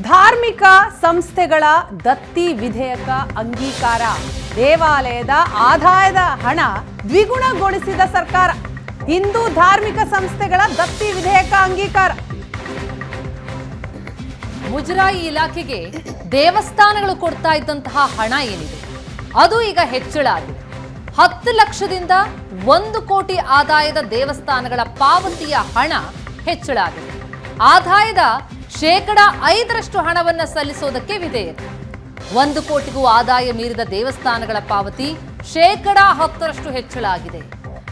ಧಾರ್ಮಿಕ ಸಂಸ್ಥೆಗಳ ದತ್ತಿ ವಿಧೇಯಕ ಅಂಗೀಕಾರ. ದೇವಾಲಯದ ಆದಾಯದ ಹಣ ದ್ವಿಗುಣಗೊಳಿಸಿದ ಸರ್ಕಾರ. ಹಿಂದೂ ಧಾರ್ಮಿಕ ಸಂಸ್ಥೆಗಳ ದತ್ತಿ ವಿಧೇಯಕ ಅಂಗೀಕಾರ. ಮುಜರಾಯಿ ಇಲಾಖೆಗೆ ದೇವಸ್ಥಾನಗಳು ಕೊಡ್ತಾ ಇದ್ದಂತಹ ಹಣ ಏನಿದೆ ಅದು ಈಗ ಹೆಚ್ಚಳ ಆಗಿದೆ. 10 ಲಕ್ಷದಿಂದ 1 ಕೋಟಿ ಆದಾಯದ ದೇವಸ್ಥಾನಗಳ ಪಾವತಿಯ ಹಣ ಹೆಚ್ಚಳ ಆಗಿದೆ. ಆದಾಯದ 5% ಹಣವನ್ನು ಸಲ್ಲಿಸೋದಕ್ಕೆ ವಿಧೇಯಕ. 1 ಕೋಟಿಗೂ ಆದಾಯ ಮೀರಿದ ದೇವಸ್ಥಾನಗಳ ಪಾವತಿ 10% ಹೆಚ್ಚಳ ಆಗಿದೆ.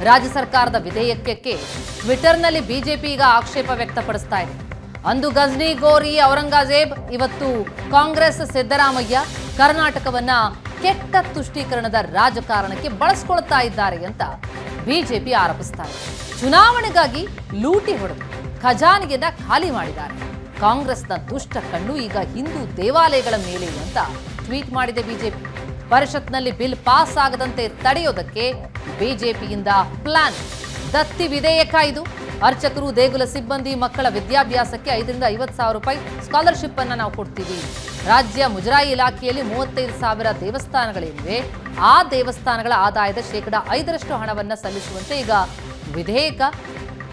ರಾಜ್ಯ ಸರ್ಕಾರದ ವಿಧೇಯಕಕ್ಕೆ ಟ್ವಿಟರ್ನಲ್ಲಿ ಬಿಜೆಪಿ ಈಗ ಆಕ್ಷೇಪ ವ್ಯಕ್ತಪಡಿಸ್ತಾ ಇದೆ. ಅಂದು ಗಜ್ನಿ, ಗೋರಿ, ಔರಂಗಜೇಬ್, ಇವತ್ತು ಕಾಂಗ್ರೆಸ್ ಸಿದ್ದರಾಮಯ್ಯ ಕರ್ನಾಟಕವನ್ನ ಕೆಟ್ಟ ತುಷ್ಟೀಕರಣದ ರಾಜಕಾರಣಕ್ಕೆ ಬಳಸ್ಕೊಳ್ತಾ ಇದ್ದಾರೆ ಅಂತ ಬಿಜೆಪಿ ಆರೋಪಿಸ್ತಾ ಇದೆ. ಚುನಾವಣೆಗಾಗಿ ಲೂಟಿ ಹೊಡೆದು ಖಜಾನೆಯನ್ನ ಖಾಲಿ ಮಾಡಿದ್ದಾರೆ. ಕಾಂಗ್ರೆಸ್ನ ದುಷ್ಟ ಕಣ್ಣು ಈಗ ಹಿಂದೂ ದೇವಾಲಯಗಳ ಮೇಲೆ ಅಂತ ಟ್ವೀಟ್ ಮಾಡಿದೆ ಬಿಜೆಪಿ. ಪರಿಷತ್ನಲ್ಲಿ ಬಿಲ್ ಪಾಸ್ ಆಗದಂತೆ ತಡೆಯೋದಕ್ಕೆ ಬಿಜೆಪಿಯಿಂದ ಪ್ಲಾನ್. ದತ್ತಿ ವಿಧೇಯಕ ಇದು. ಅರ್ಚಕರು, ದೇಗುಲ ಸಿಬ್ಬಂದಿ ಮಕ್ಕಳ ವಿದ್ಯಾಭ್ಯಾಸಕ್ಕೆ 5 ರಿಂದ 50 ಸಾವಿರ ರೂಪಾಯಿ ಸ್ಕಾಲರ್ಶಿಪ್ ಅನ್ನ ನಾವು ಕೊಡ್ತೀವಿ. ರಾಜ್ಯ ಮುಜರಾಯಿ ಇಲಾಖೆಯಲ್ಲಿ 35,000 ದೇವಸ್ಥಾನಗಳಿವೆ. ಆ ದೇವಸ್ಥಾನಗಳ ಆದಾಯದ 5% ಹಣವನ್ನು ಸಲ್ಲಿಸುವಂತೆ ಈಗ ವಿಧೇಯಕ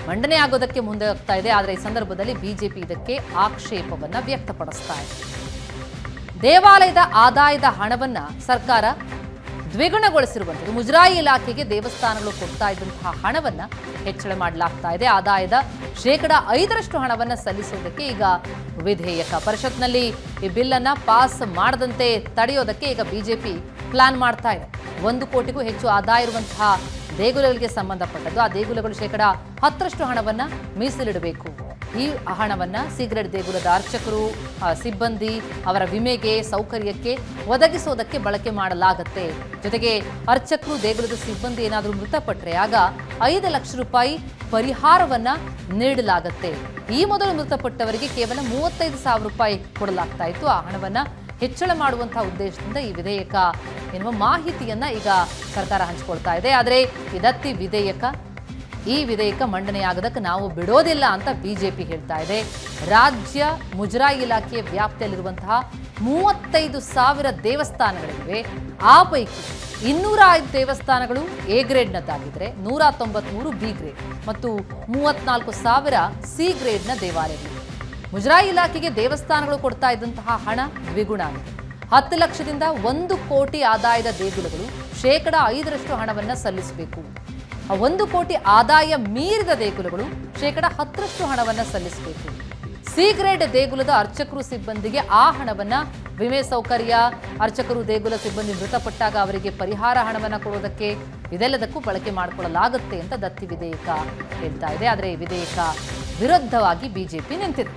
ಮಂಡನೆ ಆಗೋದಕ್ಕೆ ಮುಂದೆ ಹೋಗ್ತಾ ಇದೆ. ಆದರೆ ಈ ಸಂದರ್ಭದಲ್ಲಿ ಬಿಜೆಪಿ ಇದಕ್ಕೆ ಆಕ್ಷೇಪವನ್ನ ವ್ಯಕ್ತಪಡಿಸ್ತಾ ಇದೆ. ದೇವಾಲಯದ ಆದಾಯದ ಹಣವನ್ನ ಸರ್ಕಾರ ದ್ವಿಗುಣಗೊಳಿಸಿರುವಂಥದ್ದು. ಮುಜರಾಯಿ ಇಲಾಖೆಗೆ ದೇವಸ್ಥಾನಗಳು ಕೊಡ್ತಾ ಇದ್ದಂತಹ ಹಣವನ್ನ ಹೆಚ್ಚಳ ಮಾಡಲಾಗ್ತಾ ಇದೆ. ಆದಾಯದ 5% ಹಣವನ್ನ ಸಲ್ಲಿಸುವುದಕ್ಕೆ ಈಗ ವಿಧೇಯಕ. ಪರಿಷತ್ನಲ್ಲಿ ಈ ಬಿಲ್ ಅನ್ನ ಪಾಸ್ ಮಾಡದಂತೆ ತಡೆಯೋದಕ್ಕೆ ಈಗ ಬಿಜೆಪಿ ಪ್ಲಾನ್ ಮಾಡ್ತಾ ಇದೆ. 1 ಕೋಟಿಗೂ ಹೆಚ್ಚು ಆದಾಯ ಇರುವಂತಹ ದೇಗುಲಗಳಿಗೆ ಸಂಬಂಧಪಟ್ಟದ್ದು. ಆ ದೇಗುಲಗಳು 10% ಹಣವನ್ನ ಮೀಸಲಿಡಬೇಕು. ಈ ಹಣವನ್ನ ಸಿಗರೇಟ್ ದೇಗುಲದ ಅರ್ಚಕರು, ಸಿಬ್ಬಂದಿ ಅವರ ವಿಮೆಗೆ, ಸೌಕರ್ಯಕ್ಕೆ ಒದಗಿಸೋದಕ್ಕೆ ಬಳಕೆ ಮಾಡಲಾಗುತ್ತೆ. ಜೊತೆಗೆ ಅರ್ಚಕರು, ದೇಗುಲದ ಸಿಬ್ಬಂದಿ ಏನಾದರೂ ಮೃತಪಟ್ಟರೆ ಆಗ 5 ಲಕ್ಷ ರೂಪಾಯಿ ಪರಿಹಾರವನ್ನ ನೀಡಲಾಗುತ್ತೆ. ಈ ಮೊದಲು ಮೃತಪಟ್ಟವರಿಗೆ ಕೇವಲ 35 ಸಾವಿರ ರೂಪಾಯಿ ಕೊಡಲಾಗ್ತಾ ಇತ್ತು. ಆ ಹಣವನ್ನ ಹೆಚ್ಚಳ ಮಾಡುವಂತಹ ಉದ್ದೇಶದಿಂದ ಈ ವಿಧೇಯಕ ಎನ್ನುವ ಮಾಹಿತಿಯನ್ನ ಈಗ ಸರ್ಕಾರ ಹಂಚಿಕೊಳ್ತಾ ಇದೆ. ಆದರೆ ಈ ದತ್ತಿ ವಿಧೇಯಕ ಮಂಡನೆಯಾಗೋದಕ್ಕೆ ನಾವು ಬಿಡೋದಿಲ್ಲ ಅಂತ ಬಿಜೆಪಿ ಹೇಳ್ತಾ ಇದೆ. ರಾಜ್ಯ ಮುಜರಾಯಿ ಇಲಾಖೆಯ ವ್ಯಾಪ್ತಿಯಲ್ಲಿರುವಂತಹ 35,000 ದೇವಸ್ಥಾನಗಳಿವೆ. ಆ ಪೈಕಿ 205 ದೇವಸ್ಥಾನಗಳು ಎ ಗ್ರೇಡ್ನದ್ದಾಗಿದ್ರೆ 193 ಬಿ ಗ್ರೇಡ್ ಮತ್ತು 34,000 ಸಿ ಗ್ರೇಡ್ನ ದೇವಾಲಯಗಳು. ಮುಜರಾಯಿ ಇಲಾಖೆಗೆ ದೇವಸ್ಥಾನಗಳು ಕೊಡ್ತಾ ಇದ್ದಂತಹ ಹಣ ದ್ವಿಗುಣ ಆಗಿದೆ. 10 ಲಕ್ಷದಿಂದ 1 ಕೋಟಿ ಆದಾಯದ ದೇಗುಲಗಳು 5% ಹಣವನ್ನು ಸಲ್ಲಿಸಬೇಕು. 1 ಕೋಟಿ ಆದಾಯ ಮೀರಿದ ದೇಗುಲಗಳು 10% ಹಣವನ್ನು ಸಲ್ಲಿಸಬೇಕು. ಸಿ ಗ್ರೇಡ್ ದೇಗುಲದ ಅರ್ಚಕರು, ಸಿಬ್ಬಂದಿಗೆ ಆ ಹಣವನ್ನ ವಿಮೆ ಸೌಕರ್ಯ, ಅರ್ಚಕರು, ದೇಗುಲ ಸಿಬ್ಬಂದಿ ಮೃತಪಟ್ಟಾಗ ಅವರಿಗೆ ಪರಿಹಾರ ಹಣವನ್ನು ಕೊಡೋದಕ್ಕೆ ಇದೆಲ್ಲದಕ್ಕೂ ಬಳಕೆ ಮಾಡಿಕೊಳ್ಳಲಾಗುತ್ತೆ ಅಂತ ದತ್ತಿ ವಿಧೇಯಕ ಹೇಳ್ತಾ ಇದೆ. ಆದರೆ ಈ ವಿಧೇಯಕ ವಿರುದ್ಧವಾಗಿ ಬಿಜೆಪಿ ನಿಂತಿದೆ.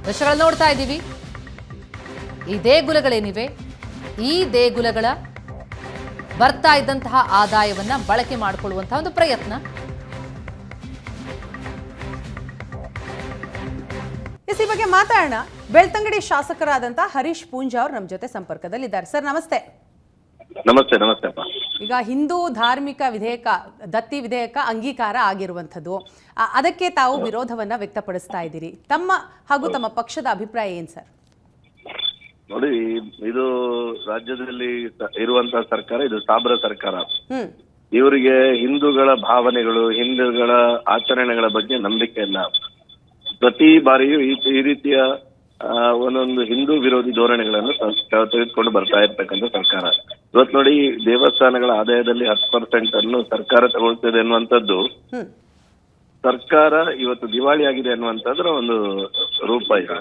ದೃಶ್ಯಗಳನ್ನು ನೋಡ್ತಾ ಇದ್ದೀವಿ. ಈ ದೇಗುಲಗಳೇನಿವೆ, ಈ ದೇಗುಲಗಳ ಬರ್ತಾ ಇದ್ದಂತಹ ಆದಾಯವನ್ನ ಬಳಕೆ ಮಾಡಿಕೊಳ್ಳುವಂತಹ ಒಂದು ಪ್ರಯತ್ನ. ಈ ಬಗ್ಗೆ ಮಾತಾಡೋಣ. ಬೆಳ್ತಂಗಡಿ ಶಾಸಕರಾದಂತಹ ಹರೀಶ್ ಪೂಂಜಾ ಅವರು ನಮ್ಮ ಜೊತೆ ಸಂಪರ್ಕದಲ್ಲಿದ್ದಾರೆ. ಸರ್ ನಮಸ್ತೆ. ನಮಸ್ತೆ. ನಮಸ್ತೆ. ಈಗ ಹಿಂದೂ ಧಾರ್ಮಿಕ ವಿಧೇಯಕ, ದತ್ತಿ ವಿಧೇಯಕ ಅಂಗೀಕಾರ ಆಗಿರುವಂಥದ್ದು, ಅದಕ್ಕೆ ತಾವು ವಿರೋಧವನ್ನ ವ್ಯಕ್ತಪಡಿಸ್ತಾ ಇದ್ದೀರಿ. ತಮ್ಮ ಹಾಗೂ ತಮ್ಮ ಪಕ್ಷದ ಅಭಿಪ್ರಾಯ ಏನ್ ಸರ್? ನೋಡಿ, ಇದು ರಾಜ್ಯದಲ್ಲಿ ಇರುವಂತಹ ಸರ್ಕಾರ, ಇದು ಸಾಬ್ರ ಸರ್ಕಾರ. ಇವರಿಗೆ ಹಿಂದೂಗಳ ಭಾವನೆಗಳು, ಹಿಂದೂಗಳ ಆಚರಣೆಗಳ ಬಗ್ಗೆ ನಂಬಿಕೆ ಇಲ್ಲ. ಪ್ರತಿ ಬಾರಿಯೂ ಈ ರೀತಿಯ ಒಂದೊಂದು ಹಿಂದೂ ವಿರೋಧಿ ಧೋರಣೆಗಳನ್ನು ತೆಗೆದುಕೊಂಡು ಬರ್ತಾ ಇರ್ತಕ್ಕಂಥ ಸರ್ಕಾರ. ಇವತ್ತು ನೋಡಿ, ದೇವಸ್ಥಾನಗಳ ಆದಾಯದಲ್ಲಿ 10% ಅನ್ನು ಸರ್ಕಾರ ತಗೊಳ್ತಿದೆ ಅನ್ನುವಂಥದ್ದು ಸರ್ಕಾರ ಇವತ್ತು ದಿವಾಳಿ ಆಗಿದೆ ಅನ್ನುವಂಥದ್ರ ಒಂದು ರೂಪ ಇದೆ.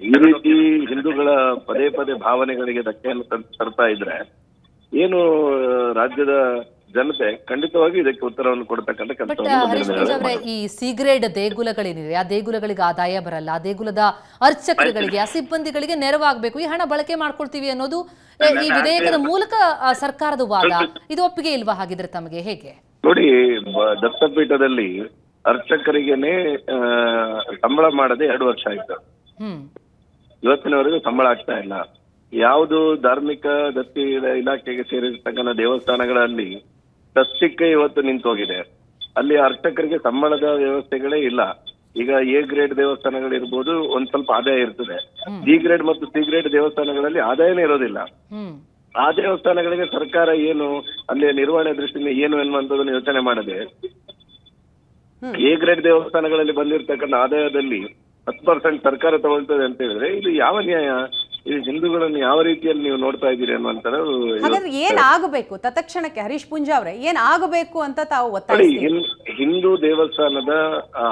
ಈ ರೀತಿ ಹಿಂದೂಗಳ ಪದೇ ಪದೇ ಭಾವನೆಗಳಿಗೆ ಧಕ್ಕೆಯನ್ನು ತರ್ತಾ ಇದ್ರೆ ಏನು ರಾಜ್ಯದ ಜನತೆ ಖಂಡಿತವಾಗಿ ಇದಕ್ಕೆ ಉತ್ತರವನ್ನು ಕೊಡ್ತಕ್ಕಂಥ ಕೆಲಸ. ಈ ಸಿಗರೇಟ್ ದೇಗುಲಗಳೇನಿವೆ, ಆ ದೇಗುಲಗಳಿಗೆ ಆದಾಯ ಬರಲ್ಲ. ಆ ದೇಗುಲದ ಅರ್ಚಕರುಗಳಿಗೆ, ಆ ಸಿಬ್ಬಂದಿಗಳಿಗೆ ನೆರವಾಗಬೇಕು, ಈ ಹಣ ಬಳಕೆ ಮಾಡ್ಕೊಳ್ತೀವಿ ಅನ್ನೋದು ಈ ವಿಧೇಯಕದ ಮೂಲಕ ಸರ್ಕಾರದ ವಾದ. ಇದು ಒಪ್ಪಿಗೆ ಇಲ್ವಾ ಹಾಗಿದ್ರೆ ತಮಗೆ? ಹೇಗೆ ನೋಡಿ, ದತ್ತಪೀಠದಲ್ಲಿ ಅರ್ಚಕರಿಗೇನೆ ಸಂಬಳ ಮಾಡದೆ 2 ವರ್ಷ ಆಯ್ತು. ಇವತ್ತಿನವರೆಗೂ ಸಂಬಳ ಆಗ್ತಾ ಇಲ್ಲ. ಯಾವುದು ಧಾರ್ಮಿಕ ದತ್ತಿ ಇಲಾಖೆಗೆ ಸೇರಿರ್ತಕ್ಕಂಥ ದೇವಸ್ಥಾನಗಳಲ್ಲಿ ಸಸ್ಯಕ್ಕೆ ಇವತ್ತು ನಿಂತೋಗಿದೆ. ಅಲ್ಲಿ ಅರ್ಚಕರಿಗೆ ಸಂಬಳದ ವ್ಯವಸ್ಥೆಗಳೇ ಇಲ್ಲ. ಈಗ ಎ ಗ್ರೇಡ್ ದೇವಸ್ಥಾನಗಳಿರ್ಬೋದು, ಒಂದ್ ಸ್ವಲ್ಪ ಆದಾಯ ಇರ್ತದೆ. ಬಿ ಗ್ರೇಡ್ ಮತ್ತು ಸಿ ಗ್ರೇಡ್ ದೇವಸ್ಥಾನಗಳಲ್ಲಿ ಆದಾಯನೇ ಇರೋದಿಲ್ಲ. ಆ ದೇವಸ್ಥಾನಗಳಿಗೆ ಸರ್ಕಾರ ಏನು ಅಲ್ಲಿ ನಿರ್ವಹಣೆ ದೃಷ್ಟಿಯಿಂದ ಏನು ಎನ್ನುವಂಥದ್ದನ್ನು ಯೋಚನೆ ಮಾಡದೆ ಎ ಗ್ರೇಡ್ ದೇವಸ್ಥಾನಗಳಲ್ಲಿ ಬಂದಿರತಕ್ಕಂಥ ಆದಾಯದಲ್ಲಿ 10% ಸರ್ಕಾರ ತಗೊಳ್ತದೆ ಅಂತ ಹೇಳಿದ್ರೆ ಇದು ಯಾವ ನ್ಯಾಯ? ಈ ಹಿಂದೂಗಳನ್ನು ಯಾವ ರೀತಿಯಲ್ಲಿ ನೀವು ನೋಡ್ತಾ ಇದ್ದೀರಿ ಅನ್ನುವಂಥದ್ದು. ಹಾಗಾದ್ರೆ ಏನ್ ಆಗಬೇಕು ತತ್ಕ್ಷಣಕ್ಕೆ ಹರೀಶ್ ಪೂಂಜಾ ಅವರೇ, ಏನ್ ಆಗಬೇಕು ಅಂತ ತಾವು ಒತ್ತಾಯಿಸ್ತೀರಿ? ಹಿಂದೂ ದೇವಸ್ಥಾನದ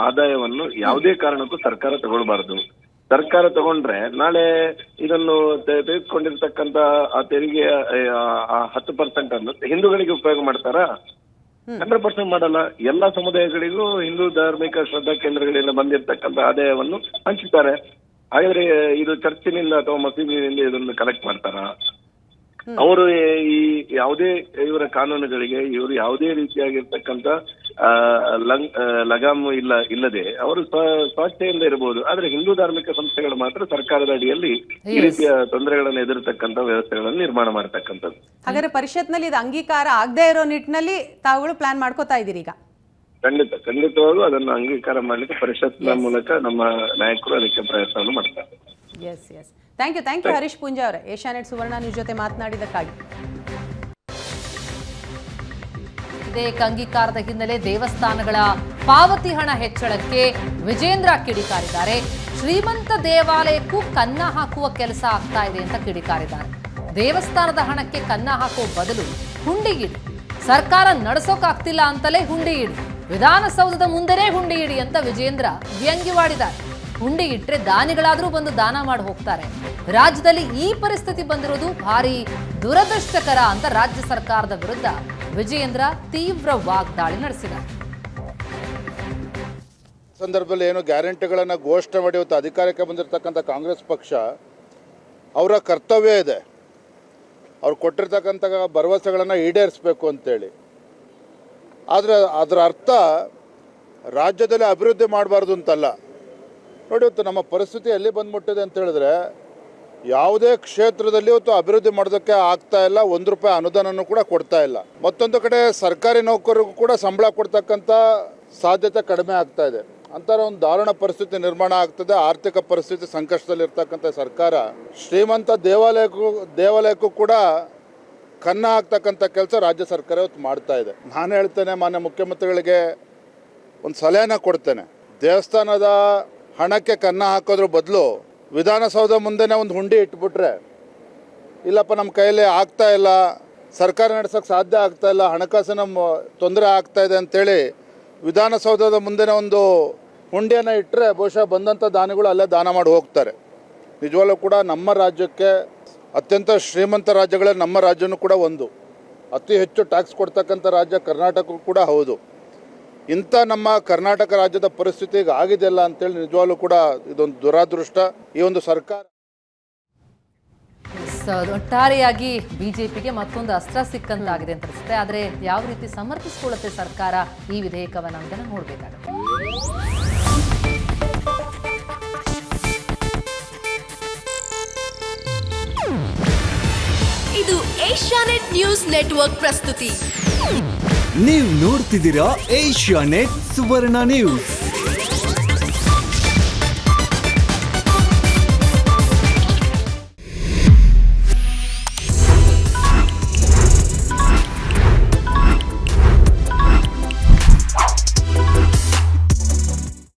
ಆದಾಯವನ್ನು ಯಾವುದೇ ಕಾರಣಕ್ಕೂ ಸರ್ಕಾರ ತಗೊಳ್ಬಾರ್ದು. ಸರ್ಕಾರ ತಗೊಂಡ್ರೆ ನಾಳೆ ಇದನ್ನು ತೆಗೆದುಕೊಂಡಿರ್ತಕ್ಕಂಥ ಆ ತೆರಿಗೆಯ 10% ಅನ್ನು ಹಿಂದೂಗಳಿಗೆ ಉಪಯೋಗ ಮಾಡ್ತಾರಾ? 100% ಮಾಡಲ್ಲ. ಎಲ್ಲಾ ಸಮುದಾಯಗಳಿಗೂ ಹಿಂದೂ ಧಾರ್ಮಿಕ ಶ್ರದ್ಧಾ ಕೇಂದ್ರಗಳಿಂದ ಬಂದಿರತಕ್ಕಂಥ ಆದಾಯವನ್ನು ಹಂಚುತ್ತಾರೆ. ಹಾಗಾದ್ರೆ ಇದು ಚರ್ಚಿನಿಂದ ಅಥವಾ ಮಸೀದಿನಿಂದ ಇದನ್ನು ಕಲೆಕ್ಟ್ ಮಾಡ್ತಾರ? ಅವರು ಈ ಯಾವುದೇ ಇವರ ಕಾನೂನುಗಳಿಗೆ ಇವರು ಯಾವುದೇ ರೀತಿಯಾಗಿರ್ತಕ್ಕಂಥ ಲಗಾಮು ಇಲ್ಲದೆ ಅವರು ಸ್ವೇಚ್ಛೆಯಿಂದ ಇರಬಹುದು. ಆದ್ರೆ ಹಿಂದೂ ಧಾರ್ಮಿಕ ಸಂಸ್ಥೆಗಳು ಮಾತ್ರ ಸರ್ಕಾರದ ಅಡಿಯಲ್ಲಿ ಈ ರೀತಿಯ ತೊಂದರೆಗಳನ್ನು ಎದುರಿರ್ತಕ್ಕಂಥ ವ್ಯವಸ್ಥೆಗಳನ್ನು ನಿರ್ಮಾಣ ಮಾಡತಕ್ಕಂಥದ್ದು. ಹಾಗಾದ್ರೆ ಪರಿಷತ್ನಲ್ಲಿ ಇದು ಅಂಗೀಕಾರ ಆಗದೆ ಇರೋ ನಿಟ್ಟಿನಲ್ಲಿ ತಾವುಗಳು ಪ್ಲಾನ್ ಮಾಡ್ಕೋತಾ ಇದ್ದೀರಿ ಈಗ? ಖಂಡಿತವಾಗೂ ಅದನ್ನು ಅಂಗೀಕಾರ ಮಾಡ್ಲಿಕ್ಕೆ ಪರಿಷತ್ನ ಮೂಲಕ ನಮ್ಮ ನಾಯಕರು ಅದಕ್ಕೆ ಪ್ರಯತ್ನವನ್ನು ಮಾಡ್ತಾರೆ. Yes yes, thank you Harish Poonja ಅವರೇ, ಏಷ್ಯಾನೆಟ್ ಸುವರ್ಣ ನ್ಯೂಸ್ ಜೊತೆ ಮಾತನಾಡಿದ್ದಕ್ಕಾಗಿ. ಇದೇ ಅಂಗೀಕಾರದ ಹಿನ್ನೆಲೆ ದೇವಸ್ಥಾನಗಳ ಪಾವತಿ ಹಣ ಹೆಚ್ಚಳಕ್ಕೆ ವಿಜೇಂದ್ರ ಕಿಡಿಕಾರಿದ್ದಾರೆ. ಶ್ರೀಮಂತ ದೇವಾಲಯಕ್ಕೂ ಕನ್ನ ಹಾಕುವ ಕೆಲಸ ಆಗ್ತಾ ಇದೆ ಅಂತ ಕಿಡಿಕಾರಿದ್ದಾರೆ. ದೇವಸ್ಥಾನದ ಹಣಕ್ಕೆ ಕನ್ನ ಹಾಕುವ ಬದಲು ಹುಂಡಿ ಇಡಿ, ಸರ್ಕಾರ ನಡೆಸೋಕಾಗ್ತಿಲ್ಲ ಅಂತಲೇ ಹುಂಡಿ ಇಡಿ, ವಿಧಾನಸೌಧದ ಮುಂದೆನೇ ಹುಂಡಿ ಇಡಿ ಅಂತ ವಿಜೇಂದ್ರ ವ್ಯಂಗ್ಯವಾಡಿದ್ದಾರೆ. ಹುಂಡಿ ಇಟ್ರೆ ದಾನಿಗಳಾದ್ರೂ ಬಂದು ದಾನ ಮಾಡಿ ಹೋಗ್ತಾರೆ. ರಾಜ್ಯದಲ್ಲಿ ಈ ಪರಿಸ್ಥಿತಿ ಬಂದಿರೋದು ಭಾರಿ ದುರದೃಷ್ಟಕರ ಅಂತ ರಾಜ್ಯ ಸರ್ಕಾರದ ವಿರುದ್ಧ ವಿಜಯೇಂದ್ರ ತೀವ್ರ ವಾಗ್ದಾಳಿ ನಡೆಸಿದ್ದಾರೆ. ಸಂದರ್ಭದಲ್ಲಿ ಏನು ಗ್ಯಾರಂಟಿಗಳನ್ನು ಘೋಷಣೆ ಮಾಡಿ ಇವತ್ತು ಅಧಿಕಾರಕ್ಕೆ ಬಂದಿರತಕ್ಕಂಥ ಕಾಂಗ್ರೆಸ್ ಪಕ್ಷ ಅವರ ಕರ್ತವ್ಯ ಇದೆ, ಅವ್ರು ಕೊಟ್ಟಿರ್ತಕ್ಕಂಥ ಭರವಸೆಗಳನ್ನು ಈಡೇರಿಸಬೇಕು ಅಂತೇಳಿ. ಆದರೆ ಅದರ ಅರ್ಥ ರಾಜ್ಯದಲ್ಲಿ ಅಭಿವೃದ್ಧಿ ಮಾಡಬಾರ್ದು ಅಂತಲ್ಲ. ನೋಡಿ, ಇವತ್ತು ನಮ್ಮ ಪರಿಸ್ಥಿತಿ ಎಲ್ಲಿ ಬಂದ್ಬಿಟ್ಟಿದೆ ಅಂತ ಹೇಳಿದ್ರೆ ಯಾವುದೇ ಕ್ಷೇತ್ರದಲ್ಲಿ ಇವತ್ತು ಅಭಿವೃದ್ಧಿ ಮಾಡೋದಕ್ಕೆ ಆಗ್ತಾ ಇಲ್ಲ. 1 ರೂಪಾಯಿ ಅನುದಾನನೂ ಕೂಡ ಕೊಡ್ತಾ ಇಲ್ಲ. ಮತ್ತೊಂದು ಕಡೆ ಸರ್ಕಾರಿ ನೌಕರರಿಗೂ ಕೂಡ ಸಂಬಳ ಕೊಡ್ತಕ್ಕಂಥ ಸಾಧ್ಯತೆ ಕಡಿಮೆ ಆಗ್ತಾ ಇದೆ. ಅಂತರ ಒಂದು ದಾರುಣ ಪರಿಸ್ಥಿತಿ ನಿರ್ಮಾಣ ಆಗ್ತದೆ. ಆರ್ಥಿಕ ಪರಿಸ್ಥಿತಿ ಸಂಕಷ್ಟದಲ್ಲಿರ್ತಕ್ಕಂಥ ಸರ್ಕಾರ ಶ್ರೀಮಂತ ದೇವಾಲಯಕ್ಕೂ ಕೂಡ ಕನ್ನ ಹಾಕ್ತಕ್ಕಂಥ ಕೆಲಸ ರಾಜ್ಯ ಸರ್ಕಾರ ಇವತ್ತು ಮಾಡ್ತಾ ಇದೆ. ನಾನು ಹೇಳ್ತೇನೆ, ಮಾನ್ಯ ಮುಖ್ಯಮಂತ್ರಿಗಳಿಗೆ ಒಂದು ಸಲಹೆನ ಕೊಡ್ತೇನೆ. ದೇವಸ್ಥಾನದ ಹಣಕ್ಕೆ ಕನ್ನ ಹಾಕೋದ್ರ ಬದಲು ವಿಧಾನಸೌಧ ಮುಂದೆನೇ ಒಂದು ಹುಂಡಿ ಇಟ್ಬಿಟ್ರೆ, ಇಲ್ಲಪ್ಪ ನಮ್ಮ ಕೈಯಲ್ಲಿ ಆಗ್ತಾ ಇಲ್ಲ, ಸರ್ಕಾರ ನಡೆಸೋಕ್ಕೆ ಸಾಧ್ಯ ಆಗ್ತಾ ಇಲ್ಲ, ಹಣಕಾಸಿನ ತೊಂದರೆ ಆಗ್ತಾ ಇದೆ ಅಂತೇಳಿ ವಿಧಾನಸೌಧದ ಮುಂದೆನೇ ಒಂದು ಹುಂಡಿಯನ್ನು ಇಟ್ಟರೆ ಬಹುಶಃ ಬಂದಂಥ ದಾನಿಗಳು ಅಲ್ಲೇ ದಾನ ಮಾಡಿ ಹೋಗ್ತಾರೆ. ನಿಜವಾಗ್ಲೂ ಕೂಡ ನಮ್ಮ ರಾಜ್ಯಕ್ಕೆ ಅತ್ಯಂತ ಶ್ರೀಮಂತ ರಾಜ್ಯಗಳೇ ನಮ್ಮ ರಾಜ್ಯನೂ ಕೂಡ ಒಂದು. ಅತಿ ಹೆಚ್ಚು ಟ್ಯಾಕ್ಸ್ ಕೊಡ್ತಕ್ಕಂಥ ರಾಜ್ಯ ಕರ್ನಾಟಕ ಕೂಡ ಹೌದು. ಇಂಥ ನಮ್ಮ ಕರ್ನಾಟಕ ರಾಜ್ಯದ ಪರಿಸ್ಥಿತಿ ಈಗ ಆಗಿದೆಯಲ್ಲ ಅಂತೇಳಿ ನಿಜವಾಗ್ಲೂ ಕೂಡ ಇದೊಂದು ದುರಾದೃಷ್ಟ. ಈ ಒಂದು ಸರ್ಕಾರ ಒಟ್ಟಾರೆಯಾಗಿ ಬಿಜೆಪಿಗೆ ಮತ್ತೊಂದು ಅಸ್ತ್ರ ಸಿಕ್ಕಂತಾಗಿದೆ ಅಂತ ಅನಿಸುತ್ತೆ. ಆದರೆ ಯಾವ ರೀತಿ ಸಮರ್ಥಿಸಿಕೊಳ್ಳುತ್ತೆ ಸರ್ಕಾರ ಈ ವಿಧೇಯಕವನ್ನು ಅಂತ ನೋಡಬೇಕಾಗುತ್ತೆ. ಇದು ಏಷ್ಯಾನೆಟ್ ನ್ಯೂಸ್ ನೆಟ್ವರ್ಕ್ ಪ್ರಸ್ತುತಿ. ನೀವು ನೋಡ್ತಿದ್ದೀರಾ ಏಷ್ಯಾನೆಟ್ ಸುವರ್ಣ ನ್ಯೂಸ್.